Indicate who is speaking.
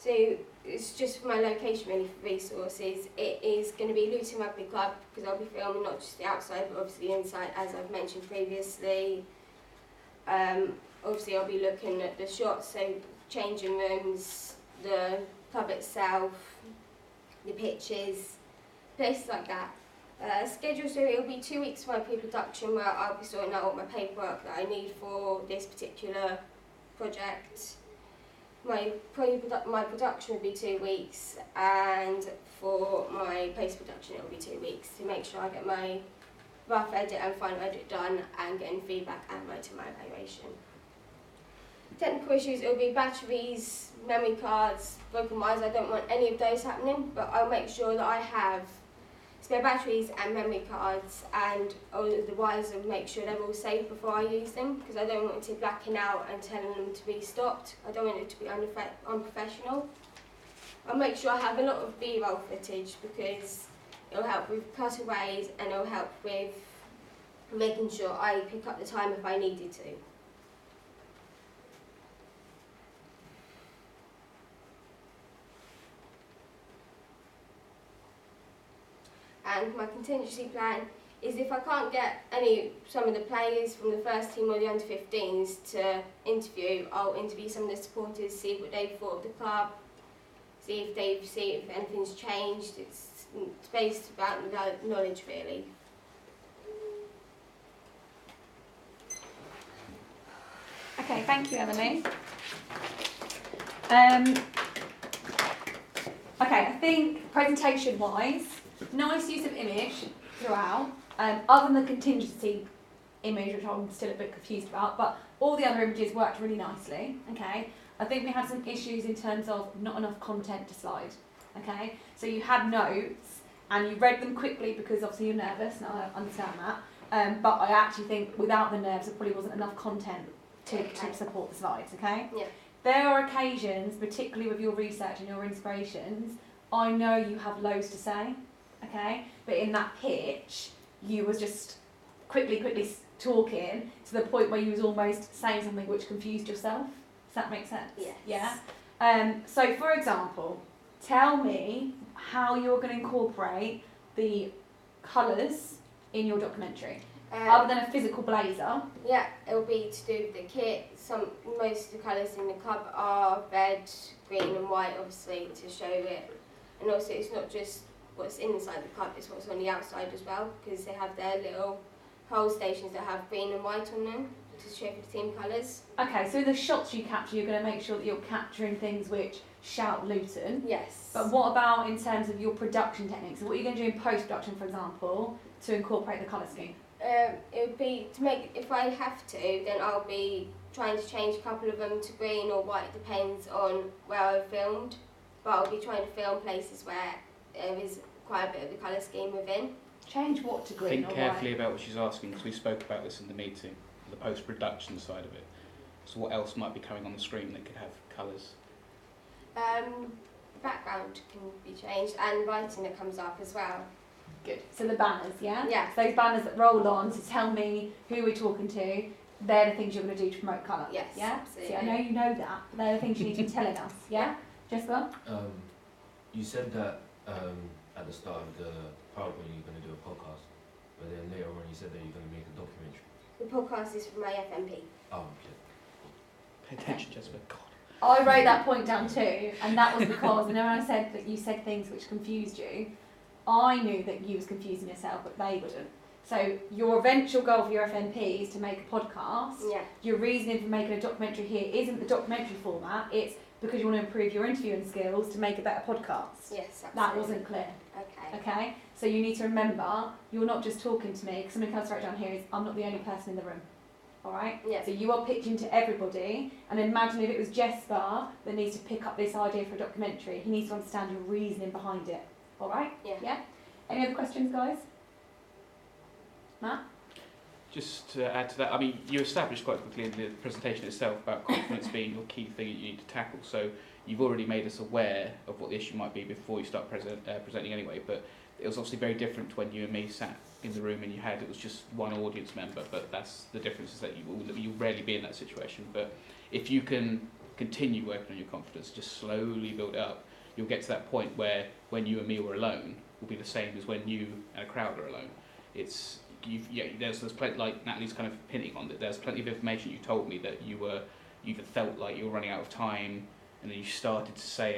Speaker 1: So it's just for my location really for resources. It is going to be Luton Rugby Club because I'll be filming not just the outside but obviously the inside as I've mentioned previously. Obviously I'll be looking at the shots, so changing rooms, the club itself, the pitches, places like that. Schedule, so it'll be 2 weeks for my pre-production where I'll be sorting out all my paperwork that I need for this particular project. My production will be 2 weeks, and for my post-production it will be 2 weeks to make sure I get my rough edit and final edit done and getting feedback and writing my evaluation. Technical issues, it will be batteries, memory cards, broken wires. I don't want any of those happening, but I'll make sure that I have spare batteries and memory cards and all of the wires, and make sure they're all safe before I use them, because I don't want it to be blacking out and telling them to be stopped. I don't want it to be unprofessional. I'll make sure I have a lot of B-roll footage because it'll help with cutaways and it'll help with making sure I pick up the time if I needed to. And my contingency plan is if I can't get some of the players from the first team or the under-15s to interview, I'll interview some of the supporters, see what they've thought of the club, see if anything's changed. It's based about knowledge really.
Speaker 2: Okay, thank you, Emily. Okay, I think presentation-wise, nice use of image throughout, other than the contingency image, which I'm still a bit confused about, but all the other images worked really nicely, okay? I think we had some issues in terms of not enough content to slide, okay? So you had notes, and you read them quickly because obviously you're nervous, and I understand that, but I actually think without the nerves there probably wasn't enough content to support the slides, okay?
Speaker 1: Yeah.
Speaker 2: There are occasions, particularly with your research and your inspirations, I know you have loads to say, okay? But in that pitch, you was just quickly talking to the point where you was almost saying something which confused yourself. Does that make sense?
Speaker 1: Yes.
Speaker 2: Yeah? So for example, tell me how you're going to incorporate the colours in your documentary. Other than a physical blazer.
Speaker 1: Yeah, it'll be to do with the kit. Most of the colours in the club are red, green and white, obviously, to show it. And also it's not just what's inside the club, it's what's on the outside as well, because they have their little pole stations that have green and white on them to show for the team colours.
Speaker 2: Okay, so the shots you capture, you're going to make sure that you're capturing things which shout Luton.
Speaker 1: Yes.
Speaker 2: But what about in terms of your production techniques? So what are you going to do in post-production, for example, to incorporate the colour scheme?
Speaker 1: It would be to make, if I have to, then I'll be trying to change a couple of them to green or white, depends on where I've filmed. But I'll be trying to film places where there is quite a bit of the colour scheme within.
Speaker 2: Change what to green
Speaker 3: Think
Speaker 2: or white?
Speaker 3: carefully about what she's asking, because we spoke about this in the meeting, the post-production side of it. So what else might be coming on the screen that could have colours?
Speaker 1: The background can be changed and writing that comes up as well.
Speaker 2: Good. So the banners, yeah?
Speaker 1: Yeah.
Speaker 2: So those banners that roll on to tell me who we're talking to, they're the things you're going to do to promote colour.
Speaker 1: Yes,
Speaker 2: yeah?
Speaker 1: absolutely.
Speaker 2: See, I know you know that, but they're the things you need to be telling us, yeah? Jessica?
Speaker 4: You said that at the start of the PowerPoint you're going to do a podcast, but then later on you said that you're going to make a documentary.
Speaker 1: The podcast is for my FMP.
Speaker 4: Oh, okay.
Speaker 3: Pay attention, Jessica. God.
Speaker 2: I wrote that point down too, and that was because, and then when I said that you said things which confused you, I knew that you was confusing yourself, but they wouldn't. So your eventual goal for your FNP is to make a podcast.
Speaker 1: Yeah.
Speaker 2: Your reasoning for making a documentary here isn't the documentary format, it's because you want to improve your interviewing skills to make a better podcast.
Speaker 1: Yes, absolutely.
Speaker 2: That wasn't clear.
Speaker 1: Okay.
Speaker 2: Okay? So you need to remember, you're not just talking to me, because something else right down here is, I'm not the only person in the room. Alright?
Speaker 1: Yeah.
Speaker 2: So you are pitching to everybody, and imagine if it was Jesper that needs to pick up this idea for a documentary, he needs to understand your reasoning behind it. Alright?
Speaker 1: Yeah.
Speaker 2: Yeah? Any other questions, guys? Matt?
Speaker 3: Just to add to that, I mean, you established quite quickly in the presentation itself about confidence being your key thing that you need to tackle. So you've already made us aware of what the issue might be before you start presenting anyway. But it was obviously very different to when you and me sat in the room and it was just one audience member. But that's the difference, is that you will rarely be in that situation. But if you can continue working on your confidence, just slowly build it up. You'll get to that point where when you and me were alone will be the same as when you and a crowd are alone. There's plenty, like Natalie's kind of hinting on that. There's plenty of information you told me that you either felt like you were running out of time, and then you started to say